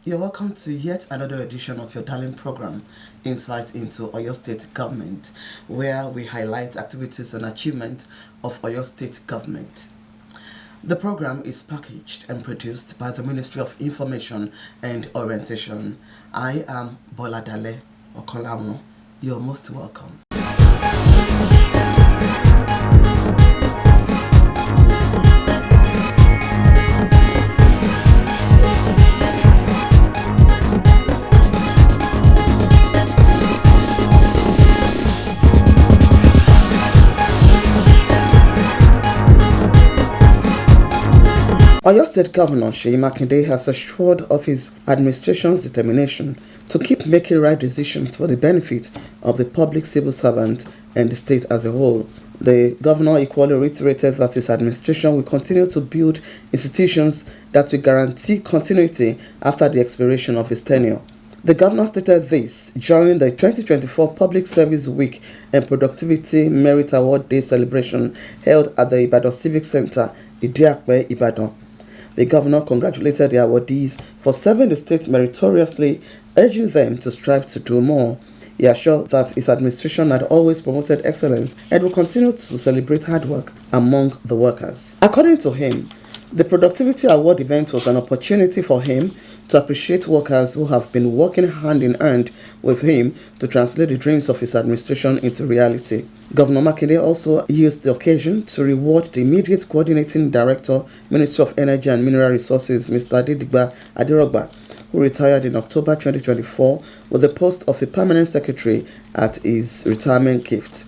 You're welcome to yet another edition of your darling program, Insight into Oyo State Government, where we highlight activities and achievements of Oyo State Government. The program is packaged and produced by the Ministry of Information and Orientation. I am Boladale Okolamo. You're most welcome. Oyo State Governor Seyi Makinde has assured of his administration's determination to keep making right decisions for the benefit of the public civil servant and the state as a whole. The governor equally reiterated that his administration will continue to build institutions that will guarantee continuity after the expiration of his tenure. The governor stated this during the 2024 Public Service Week and Productivity Merit Award Day celebration held at the Ibadan Civic Center, Idiakwe, Ibadan. The governor congratulated the awardees for serving the state meritoriously, urging them to strive to do more. He assured that his administration had always promoted excellence and will continue to celebrate hard work among the workers. According to him, the Productivity Award event was an opportunity for him to appreciate workers who have been working hand in hand with him to translate the dreams of his administration into reality. Governor Makinde also used the occasion to reward the immediate coordinating director, Ministry of Energy and Mineral Resources, Mr. Adedigba Adirogba, who retired in October 2024 with the post of a permanent secretary at his retirement gift.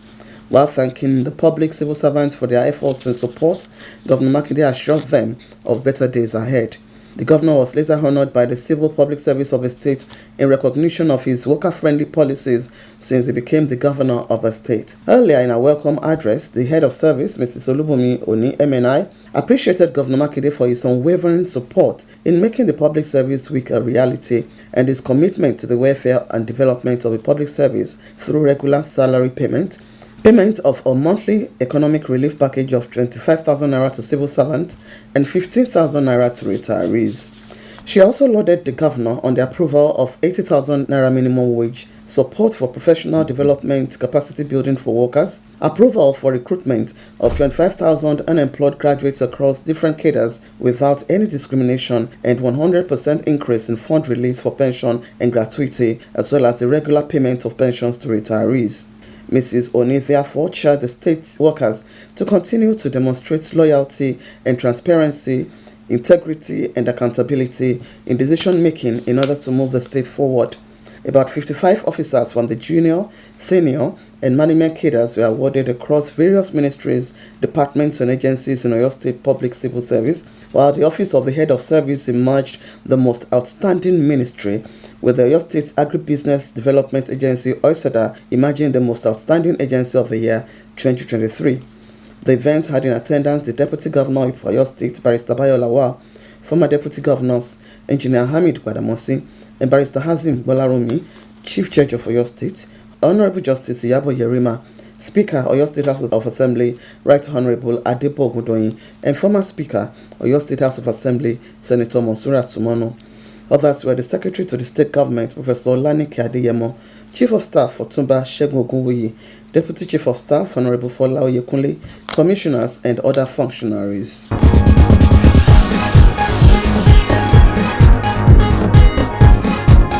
While thanking the public civil servants for their efforts and support, Governor Makinde assured them of better days ahead. The governor was later honored by the Civil Public Service of the state in recognition of his worker-friendly policies since he became the governor of the state. Earlier in a welcome address, the head of service, Mrs. Olubunmi Oni MNI, appreciated Governor Makinde for his unwavering support in making the Public Service Week a reality and his commitment to the welfare and development of the public service through regular salary payment of a monthly economic relief package of 25,000 naira to civil servants and 15,000 naira to retirees. She also lauded the governor on the approval of 80,000 naira minimum wage, support for professional development capacity building for workers, approval for recruitment of 25,000 unemployed graduates across different cadres without any discrimination, and 100% increase in fund release for pension and gratuity, as well as the regular payment of pensions to retirees. Mrs. Oni therefore charged the state workers to continue to demonstrate loyalty and transparency, integrity and accountability in decision-making in order to move the state forward. About 55 officers from the junior, senior, and management cadres were awarded across various ministries, departments, and agencies in Oyo State Public Civil Service, while the Office of the Head of Service emerged the most outstanding ministry, with the Oyo State Agribusiness Development Agency, OISEDA, emerging the most outstanding agency of the year 2023. The event had in attendance the Deputy Governor of Oyo State, Barrister Bayo Lawal, former Deputy Governors, Engineer Hamid Gbadamosi, and Barrister Hazim Bolarumi, Chief Judge of Oyo State, Honorable Justice Iyabo Yerima, Speaker, Oyo State House of Assembly, Right Honorable Adebo Ogundoyin, and former Speaker, Oyo State House of Assembly, Senator Monsurat Sumono. Others were the Secretary to the State Government, Professor Olanike Adeyemo, Chief of Staff for Tumba Segun Ogunwuyi, Deputy Chief of Staff, Honorable Fola Oyekunle, Commissioners, and other functionaries.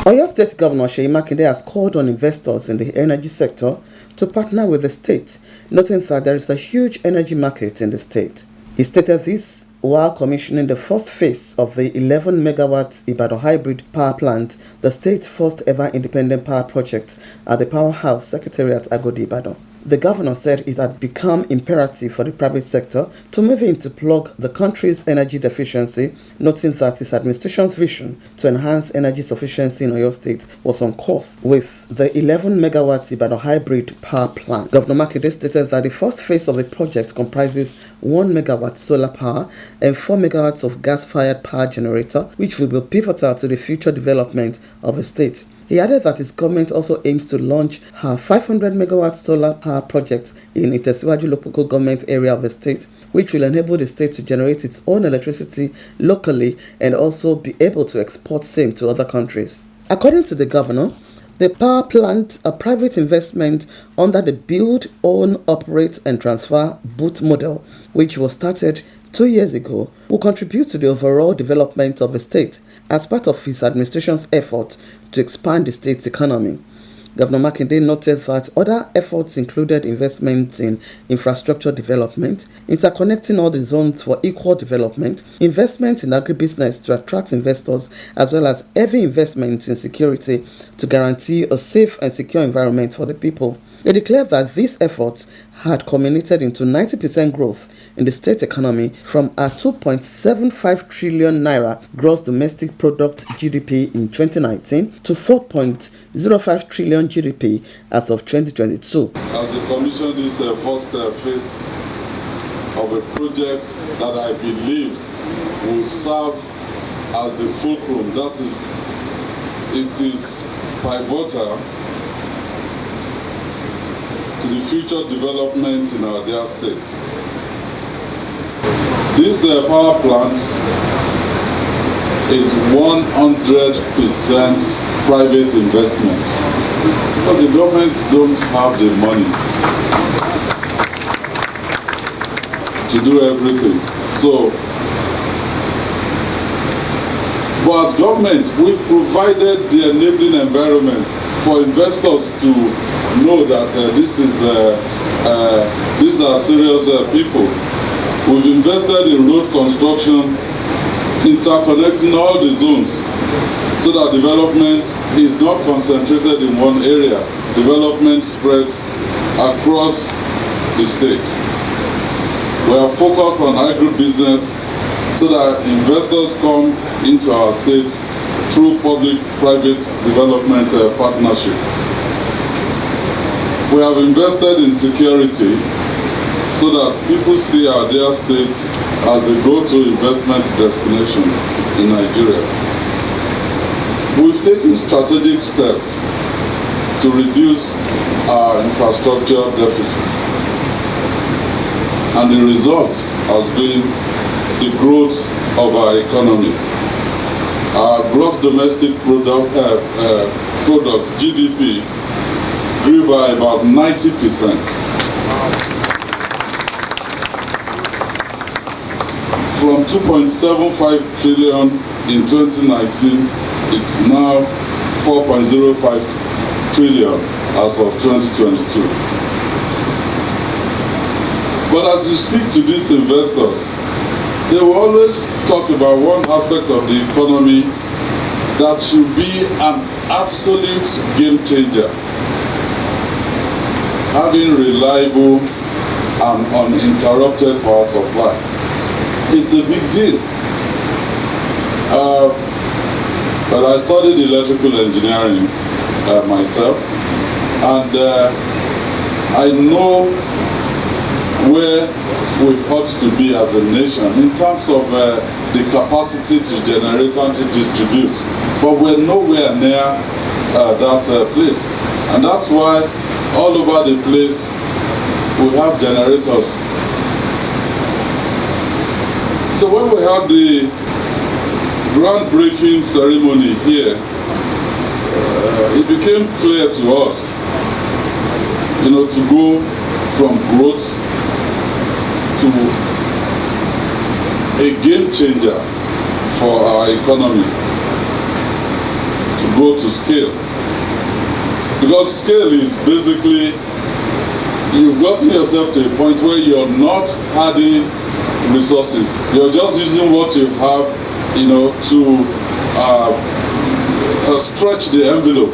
Oyo State Governor Seyi Makinde has called on investors in the energy sector to partner with the state, noting that there is a huge energy market in the state. He stated this while commissioning the first phase of the 11 megawatt Ibadan hybrid power plant, the state's first ever independent power project at the Powerhouse Secretariat Agodi Ibadan. The governor said it had become imperative for the private sector to move in to plug the country's energy deficiency, noting that his administration's vision to enhance energy sufficiency in Oyo State was on course with the 11 megawatt Ibadan hybrid power plant. Governor Makinde stated that the first phase of the project comprises 1 megawatt solar power and 4 megawatts of gas-fired power generator, which will be pivotal to the future development of the state. He added that his government also aims to launch her 500 megawatt solar power project in Itesiwaju local government area of the state, which will enable the state to generate its own electricity locally and also be able to export same to other countries. According to the governor, the power plant, a private investment under the Build, Own, Operate and Transfer BOOT model, which was started 2 years ago, will contribute to the overall development of the state as part of his administration's effort to expand the state's economy. Governor Makinde noted that other efforts included investments in infrastructure development, interconnecting all the zones for equal development, investments in agribusiness to attract investors, as well as heavy investments in security to guarantee a safe and secure environment for the people. They declared that these efforts had culminated into 90% growth in the state economy from a 2.75 trillion naira gross domestic product GDP in 2019 to 4.05 trillion GDP as of 2022. As we commission this first phase of a project that I believe will serve as the fulcrum, that is, it is pivotal to the future development in our dear state. This power plant is 100% private investment because the government don't have the money to do everything. So, but as government, we've provided the enabling environment for investors to know that these are serious people. We've invested in road construction, interconnecting all the zones so that development is not concentrated in one area. Development spreads across the state. We are focused on agribusiness so that investors come into our state through public-private development partnership. We have invested in security so that people see our dear state as the go-to investment destination in Nigeria. We've taken strategic steps to reduce our infrastructure deficit. And the result has been the growth of our economy. Our gross domestic product GDP grew by about 90%. From 2.75 trillion in 2019, it's now 4.05 trillion as of 2022. But as you speak to these investors, they will always talk about one aspect of the economy that should be an absolute game changer. Having reliable and uninterrupted power supply. It's a big deal. But I studied electrical engineering myself, and I know where we ought to be as a nation in terms of the capacity to generate and to distribute. But we're nowhere near that place. And that's why all over the place we have generators. So when we had the groundbreaking ceremony here, it became clear to us, to go from growth to a game changer for our economy, to go to scale. Because scale is basically, you've gotten yourself to a point where you're not adding resources. You're just using what you have, to stretch the envelope.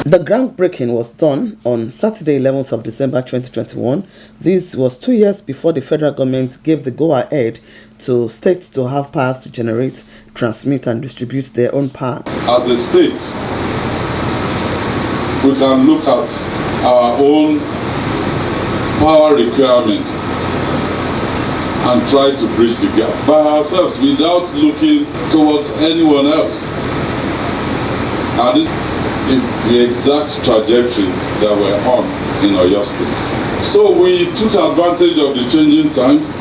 The groundbreaking was done on Saturday, 11th of December 2021. This was 2 years before the federal government gave the go-ahead to states to have powers to generate, transmit, and distribute their own power. As a state, we can look at our own power requirement and try to bridge the gap by ourselves without looking towards anyone else. And this is the exact trajectory that we're on in Oyo State. So we took advantage of the changing times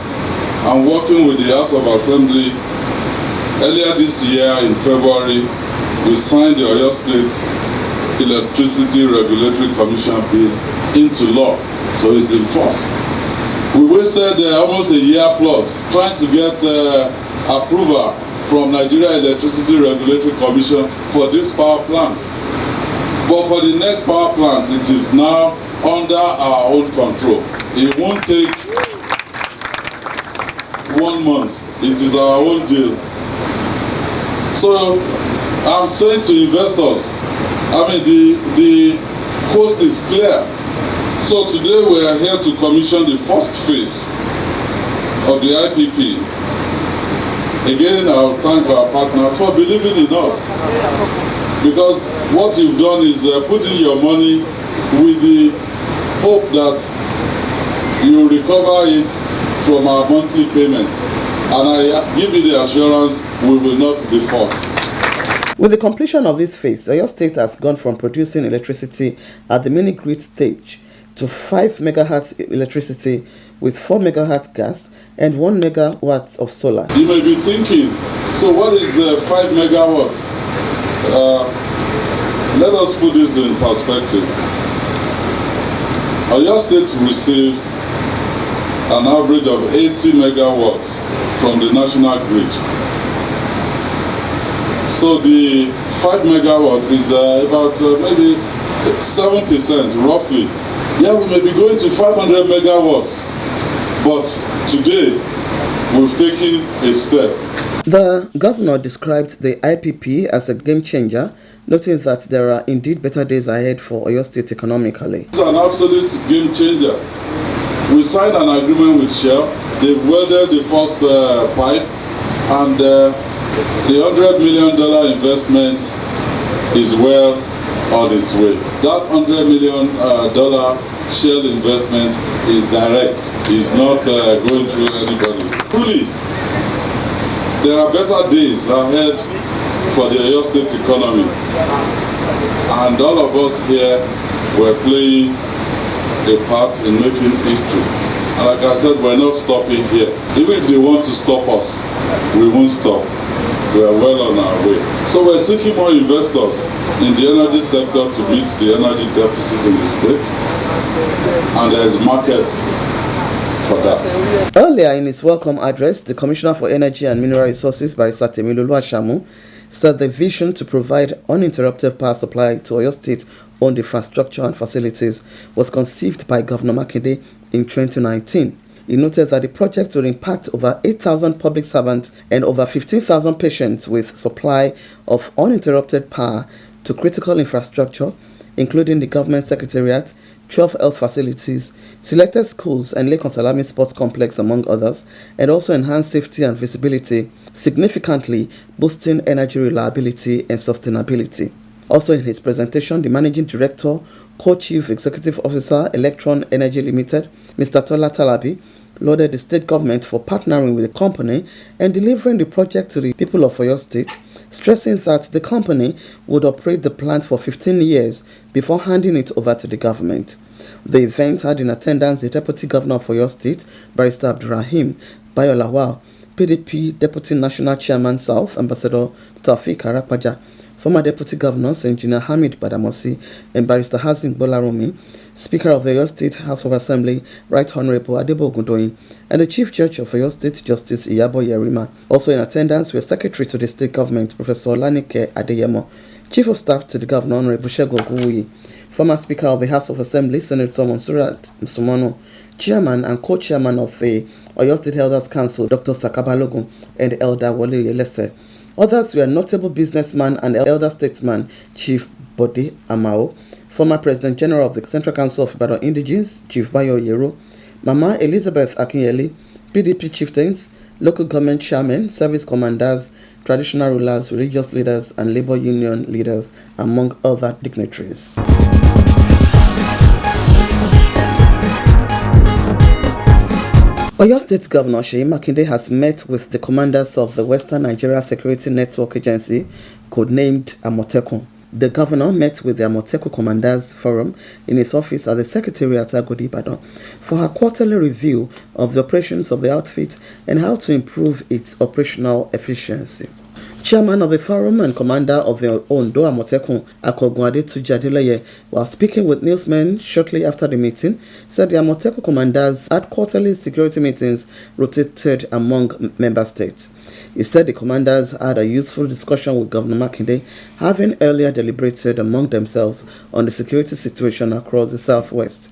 and working with the House of Assembly. Earlier this year in February, we signed the Oyo State Electricity Regulatory Commission bill into law, so it's in force. We wasted almost a year plus trying to get approval from Nigeria Electricity Regulatory Commission for this power plant. But for the next power plant, it is now under our own control. It won't take 1 month. It is our own deal. So I'm saying to investors, the coast is clear. So today we are here to commission the first phase of the IPP. Again, I'll thank our partners for believing in us. Because what you've done is putting your money with the hope that you recover it from our monthly payment. And I give you the assurance we will not default. With the completion of this phase, Oyo State has gone from producing electricity at the mini-grid stage to 5 megahertz electricity with 4 megahertz gas and 1 megawatt of solar. You may be thinking, so what is 5 megawatts? Let us put this in perspective. Oyo State received an average of 80 megawatts from the national grid. So the 5 megawatts is about maybe 7% roughly. Yeah, we may be going to 500 megawatts, but today we've taken a step. The governor described the IPP as a game changer, noting that there are indeed better days ahead for Oyo State economically. It's an absolute game changer. We signed an agreement with Shell. They've welded the first pipe, and the $100 million investment is well on its way. That $100 million Shell investment is direct. It's not going through anybody. Truly, there are better days ahead for the Oyo State economy. And all of us here were playing a part in making history. And like I said, we're not stopping here. Even if they want to stop us, we won't stop. We are well on our way. So we're seeking more investors in the energy sector to meet the energy deficit in the state. And there's market for that. Earlier in his welcome address, the Commissioner for Energy and Mineral Resources, Barrister Temilolu Ashamu, said the vision to provide uninterrupted power supply to Oyo State-owned infrastructure and facilities was conceived by Governor Makinde in 2019. He noted that the project will impact over 8,000 public servants and over 15,000 patients with supply of uninterrupted power to critical infrastructure, including the government secretariat, 12 health facilities, selected schools and Lake Salami Sports Complex, among others, and also enhance safety and visibility, significantly boosting energy reliability and sustainability. Also in his presentation, the Managing Director, Co-Chief Executive Officer, Electron Energy Limited, Mr. Tola Talabi, lauded the state government for partnering with the company and delivering the project to the people of Oyo State, stressing that the company would operate the plant for 15 years before handing it over to the government. The event had in attendance the Deputy Governor of Oyo State, Barrister Abdurrahim Bayolawal, PDP Deputy National Chairman South, Ambassador Taufik Arapaja, former Deputy Governors Engineer Hamid Badamosi and Barrister Hazin Bolarumi, Speaker of the Oyo State House of Assembly, Right Honorable Adebo Ogundoyin, and the Chief Judge of Oyo State, Justice Iyabo Yerima. Also in attendance were Secretary to the State Government, Professor Olanike Adeyemo, Chief of Staff to the Governor, Honorable Segun Ogunwuyi, former Speaker of the House of Assembly, Senator Monsurat Musumanu, Chairman and Co-Chairman of the Oyo State Elders Council, Dr. Sakabalogun, and Elder Wole Yelese. Others were notable businessman and elder statesman Chief Bode Amao, former President General of the Central Council of Ibadan Indigenes, Chief Bayo Yero, Mama Elizabeth Akinyele, PDP chieftains, local government chairmen, service commanders, traditional rulers, religious leaders, and labor union leaders, among other dignitaries. Oyo State Governor Seyi Makinde has met with the commanders of the Western Nigeria Security Network Agency, codenamed Amotekun. The governor met with the Amotekun Commanders Forum in his office at the Secretariat at Agodi Ibadan for her quarterly review of the operations of the outfit and how to improve its operational efficiency. Chairman of the forum and commander of the Ondo Amotekun, Akogun Adetuji Adeleye, while speaking with newsmen shortly after the meeting, said the Amotekun commanders had quarterly security meetings rotated among member states. He said the commanders had a useful discussion with Governor Makinde, having earlier deliberated among themselves on the security situation across the southwest.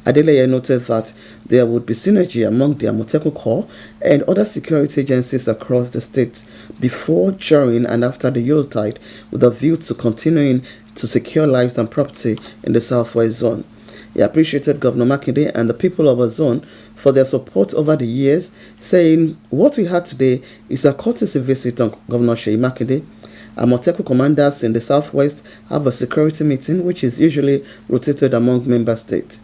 Adeleye noted that there would be synergy among the Amotekun Corps and other security agencies across the state before, during, and after the Yuletide, with a view to continuing to secure lives and property in the southwest zone. He appreciated Governor Makinde and the people of our zone for their support over the years, saying, "What we had today is a courtesy visit on Governor Seyi Makinde. Amotekun commanders in the southwest have a security meeting which is usually rotated among member states.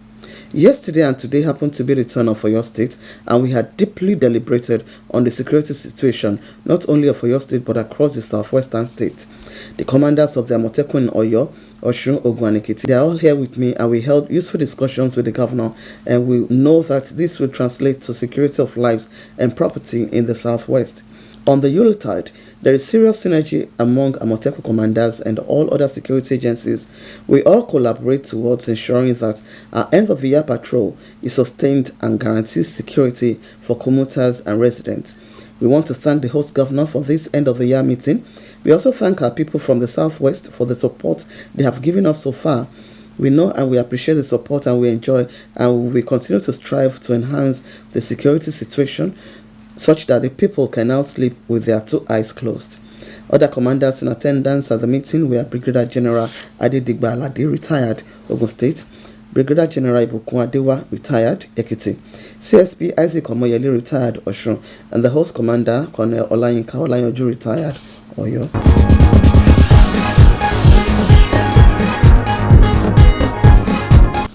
Yesterday and today happened to be the turn of Oyo State, and we had deeply deliberated on the security situation, not only of Oyo State but across the southwestern state. The commanders of the Amotekun in Oyo, Osun, Ogun and Ekiti, they are all here with me, and we held useful discussions with the governor, and we know that this will translate to security of lives and property in the southwest. On the Yuletide, there is serious synergy among Amotekun commanders and all other security agencies. We all collaborate towards ensuring that our end-of-the-year patrol is sustained and guarantees security for commuters and residents. We want to thank the host governor for this end-of-the-year meeting. We also thank our people from the southwest for the support they have given us so far. We know and we appreciate the support, and we enjoy and we continue to strive to enhance the security situation such that the people can now sleep with their two eyes closed." Other commanders in attendance at the meeting were Brigadier General Adedigba Alade, retired, Ogun State; Brigadier General Ibukun Adewa, retired, Ekiti; CSP Isaac Omoyele, retired, Osun; and the host commander, Colonel Olayinka Olayanju, retired, Oyo.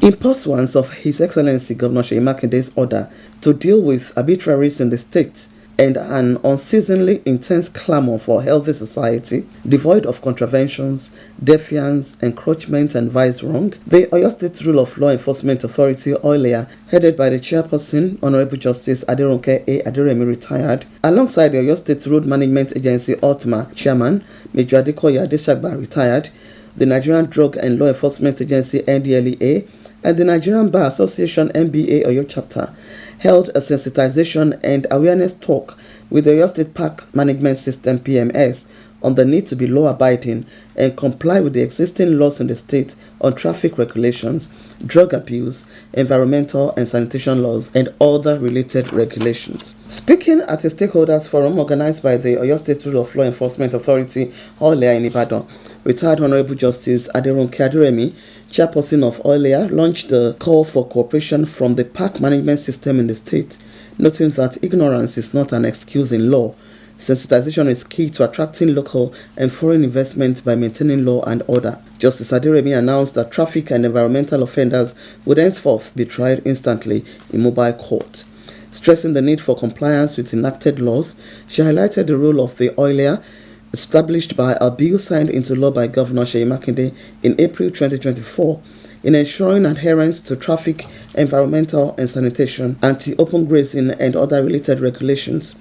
In pursuance of His Excellency Governor Seyi Makinde's order to deal with arbitraries in the state and an unceasingly intense clamor for a healthy society, devoid of contraventions, defiance, encroachment, and vice wrong, the Oyo State Rule of Law Enforcement Authority, OILEA, headed by the chairperson, Honorable Justice Aderonke A. Aderemi, retired, alongside the Oyo State Road Management Agency, OTMA, chairman, Major Adekoya Adeshagba, retired, the Nigerian Drug and Law Enforcement Agency, NDLEA, and the Nigerian Bar Association NBA Oyo chapter held a sensitization and awareness talk with the Oyo State Park Management System (PMS) on the need to be law-abiding and comply with the existing laws in the state on traffic regulations, drug abuse, environmental and sanitation laws, and other related regulations. Speaking at a stakeholders forum organized by the Oyo State Rule of Law Enforcement Authority, OILEA, in Ibadan, retired Honorable Justice Aderonke Aderemi, chairperson of OILEA, launched the call for cooperation from the park management system in the state, noting that ignorance is not an excuse in law. Sensitization is key to attracting local and foreign investment by maintaining law and order. Justice Aderemi announced that traffic and environmental offenders would henceforth be tried instantly in mobile court. Stressing the need for compliance with enacted laws, she highlighted the role of the OILEA established by a bill signed into law by Governor Seyi Makinde in April 2024 in ensuring adherence to traffic, environmental and sanitation, anti-open grazing and other related regulations.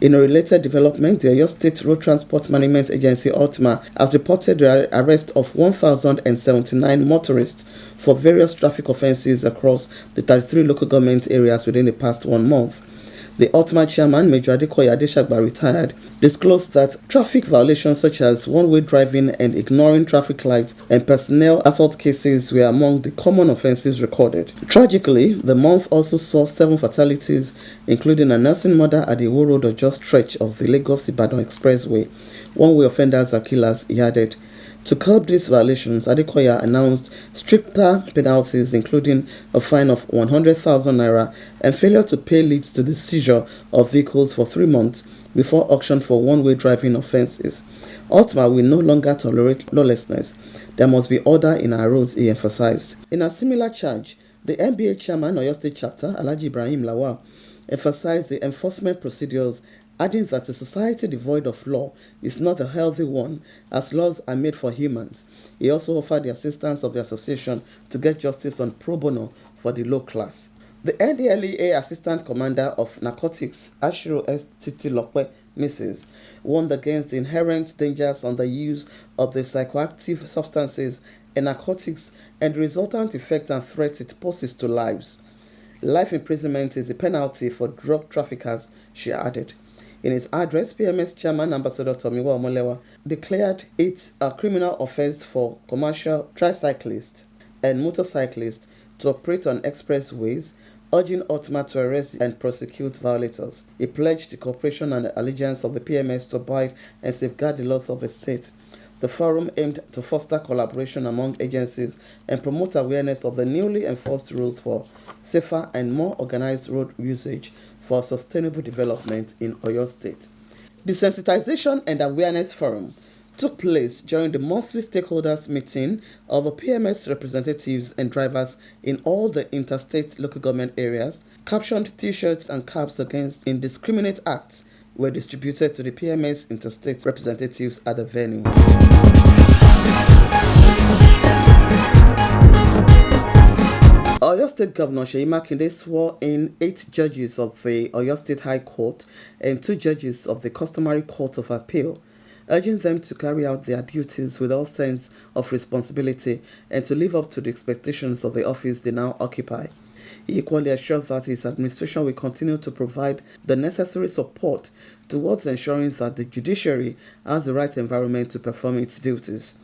In a related development, the Oyo State Road Transport Management Agency (OTMA) has reported the arrest of 1,079 motorists for various traffic offences across the 33 local government areas within the past 1 month. The OTMA chairman, Major Adekoya Adeshagba, retired, disclosed that traffic violations such as one-way driving and ignoring traffic lights and personnel assault cases were among the common offences recorded. Tragically, the month also saw 7 fatalities, including a nursing mother at the Aloore Road Ojo stretch of the Lagos-Ibadan Expressway. One-way offenders are killers, he added. To curb these violations, Adekoya announced stricter penalties, including a fine of 100,000 naira, and failure to pay leads to the seizure of vehicles for 3 months before auction for one-way driving offences. OTMA will no longer tolerate lawlessness. There must be order in our roads, he emphasized. In a similar charge, the NBA chairman, Oyo State Chapter, Alhaji Ibrahim Lawal, emphasized the enforcement procedures, adding that a society devoid of law is not a healthy one, as laws are made for humans. He also offered the assistance of the association to get justice on pro bono for the low class. The NDLEA Assistant Commander of Narcotics, Ashiru S. Titilope, Mrs., warned against the inherent dangers on the use of the psychoactive substances and narcotics and the resultant effects and threats it poses to lives. Life imprisonment is the penalty for drug traffickers, she added. In his address, PMS Chairman Ambassador Tomiwa Omolewa declared it a criminal offense for commercial tricyclists and motorcyclists to operate on expressways, urging Otma to arrest and prosecute violators. He pledged the cooperation and allegiance of the PMS to abide and safeguard the laws of the state. The forum aimed to foster collaboration among agencies and promote awareness of the newly enforced rules for safer and more organized road usage for sustainable development in Oyo State. The Sensitization and Awareness Forum took place during the monthly stakeholders meeting of the PMS representatives and drivers in all the interstate local government areas. Captioned T-shirts and caps against indiscriminate acts were distributed to the PMS interstate representatives at the venue. Oyo State Governor Seyi Makinde swore in 8 judges of the Oyo State High Court and 2 judges of the Customary Court of Appeal, urging them to carry out their duties with all sense of responsibility and to live up to the expectations of the office they now occupy. He equally assured that his administration will continue to provide the necessary support towards ensuring that the judiciary has the right environment to perform its duties.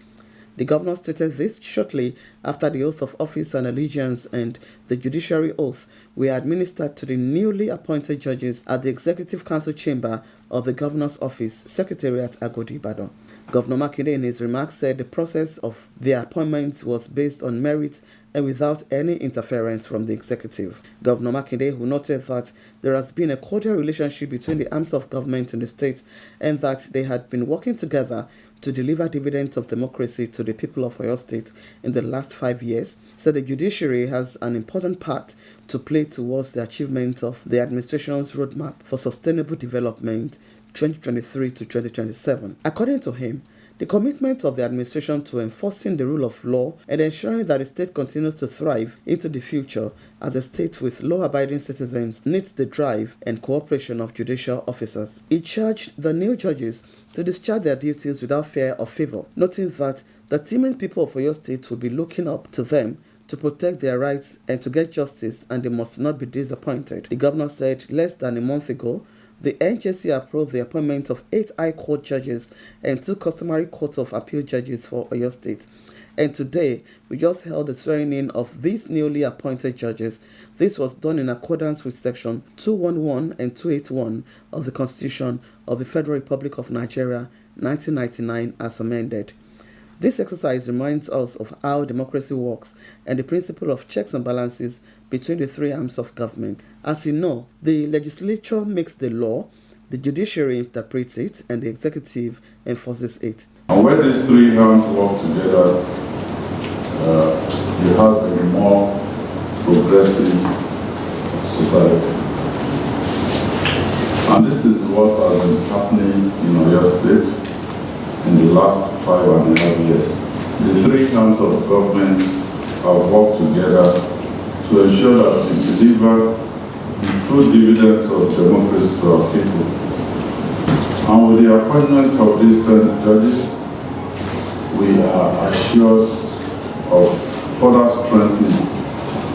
The governor stated this shortly after the oath of office and allegiance and the judiciary oath were administered to the newly appointed judges at the Executive Council Chamber of the Governor's Office, Secretariat, Agodi, Ibadan. Governor Makinde in his remarks said the process of their appointments was based on merit and without any interference from the executive. Governor Makinde, who noted that there has been a cordial relationship between the arms of government in the state and that they had been working together to deliver dividends of democracy to the people of Oyo State in the last 5 years, said the judiciary has an important part to play towards the achievement of the administration's roadmap for sustainable development 2023 to 2027. According to him, the commitment of the administration to enforcing the rule of law and ensuring that the state continues to thrive into the future as a state with law-abiding citizens needs the drive and cooperation of judicial officers. He charged the new judges to discharge their duties without fear or favor, noting that the teeming people of Oyo State will be looking up to them to protect their rights and to get justice, and they must not be disappointed. The governor said less than a month ago, the NJC approved the appointment of 8 High Court judges and 2 Customary Court of Appeal judges for Oyo State. And today, we just held the swearing-in of these newly appointed judges. This was done in accordance with Section 211 and 281 of the Constitution of the Federal Republic of Nigeria, 1999, as amended. This exercise reminds us of how democracy works and the principle of checks and balances between the 3 arms of government. As you know, the legislature makes the law, the judiciary interprets it, and the executive enforces it. And when these 3 arms work together, you have a more progressive society. And this is what has been happening in Oyo State in the last 5.5 years. The 3 arms of government have worked together to ensure that we deliver the true dividends of democracy to our people. And with the appointment of these 10 judges, we are assured of further strengthening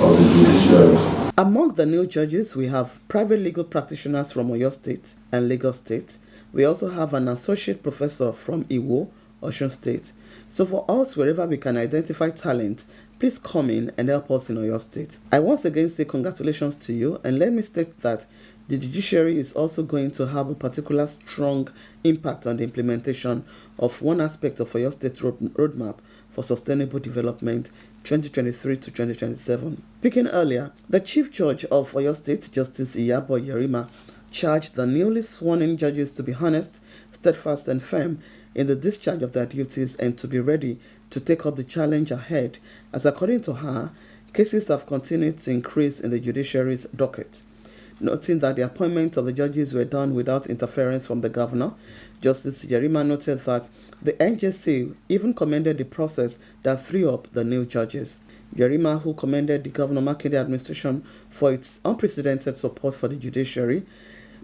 of the judiciary. Among the new judges, we have private legal practitioners from Oyo State and Lagos State. We also have an associate professor from Iwo, Osun State. So for us, wherever we can identify talent, please come in and help us in Oyo State. I once again say congratulations to you, and let me state that the judiciary is also going to have a particular strong impact on the implementation of one aspect of Oyo State roadmap for sustainable development 2023 to 2027. Speaking earlier, the Chief Judge of Oyo State, Justice Iyabo Yerima, charged the newly sworn-in judges to be honest, steadfast, and firm in the discharge of their duties and to be ready to take up the challenge ahead, as according to her, cases have continued to increase in the judiciary's docket. Noting that the appointment of the judges were done without interference from the governor, Justice Yerima noted that the NJC even commended the process that threw up the new judges. Yerima, who commended the Governor Makinde administration for its unprecedented support for the judiciary,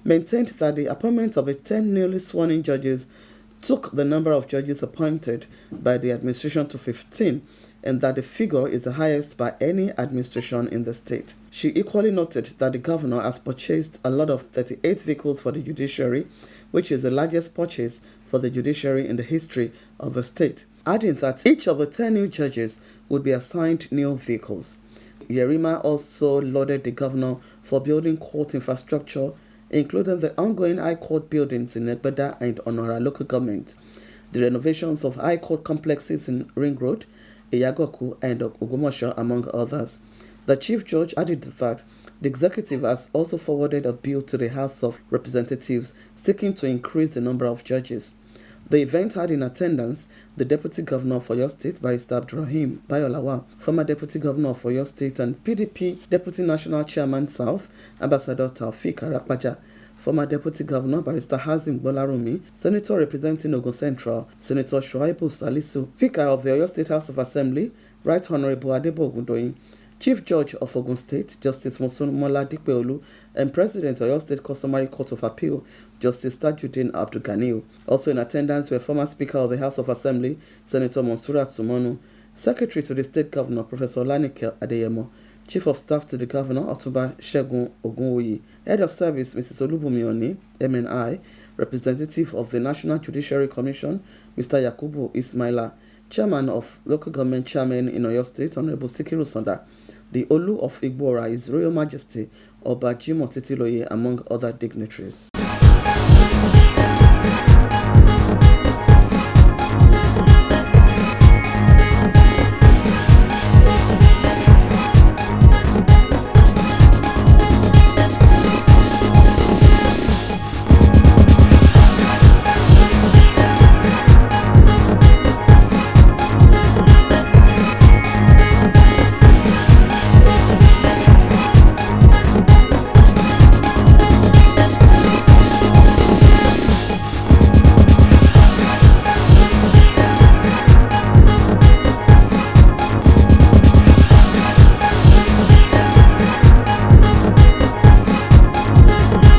maintained that the appointment of the 10 newly sworn-in judges took the number of judges appointed by the administration to 15, and that the figure is the highest by any administration in the state. She equally noted that the governor has purchased a lot of 38 vehicles for the judiciary, which is the largest purchase for the judiciary in the history of the state, adding that each of the 10 new judges would be assigned new vehicles. Yerima also lauded the governor for building court infrastructure, including the ongoing High Court buildings in Egbeda and Onora local government, the renovations of High Court complexes in Ring Road, Iyagoku, and Ogumosho, among others. The Chief Judge added that the executive has also forwarded a bill to the House of Representatives seeking to increase the number of judges. The event had in attendance the Deputy Governor of Oyo State, Barrister Abdurrahim Bayolawa, former Deputy Governor of Oyo State and PDP Deputy National Chairman South, Ambassador Taufik Arapaja, former Deputy Governor Barrister Hazim Bolarumi, Senator representing Ogun Central, Senator Shoaibu Salisu, Speaker of the Oyo State House of Assembly, Right Honorable Adebo Ogundoyin, Chief Judge of Ogun State, Justice Mosunmola Dikpeolu, and President of Oyo State Customary Court of Appeal, Justice Tajuddin Abdulganiu. Also in attendance were former Speaker of the House of Assembly, Senator Monsurat Sumonu, Secretary to the State Governor, Professor Lanike Adeyemo, Chief of Staff to the Governor, Otuba Shegun Ogunwoyi, Head of Service, Mrs. Olubumi Oni, MNI, Representative of the National Judiciary Commission, Mr. Yakubu Ismaila, Chairman of Local Government Chairman in Oyo State, Honorable Sikiru Sonda, the Olu of Igbora, His Royal Majesty, Oba Jimoh Titiloye, among other dignitaries.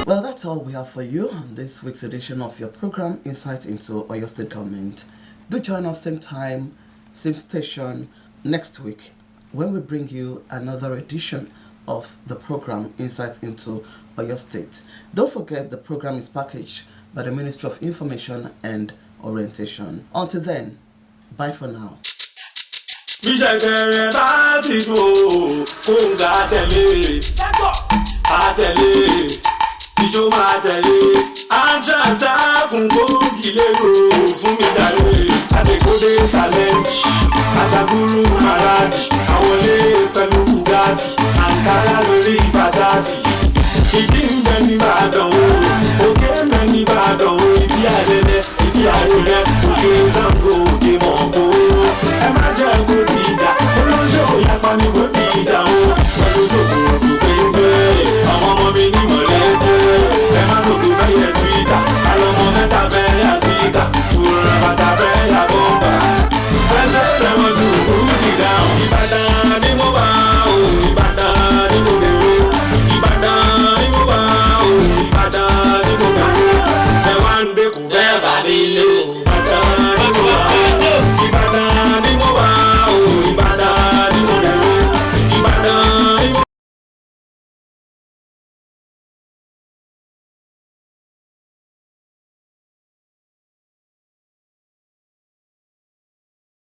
That's all we have for you on this week's edition of your program, Insight into Oyo State Government. Do join us same time, same station next week when we bring you another edition of the program, Insight into Oyo State. Don't forget the program is packaged by the Ministry of Information and Orientation. Until then, bye for now. Ìjọ máa tẹ̀lé àjàdá kúngó ìlérò fún mi dàrẹ́ àdèkódé challenge àdàgúrú maraj àwọlé pẹ̀lú bugatti àǹkárá lórí fàṣásì ìdí ń bẹ ní Ìbàdàn o.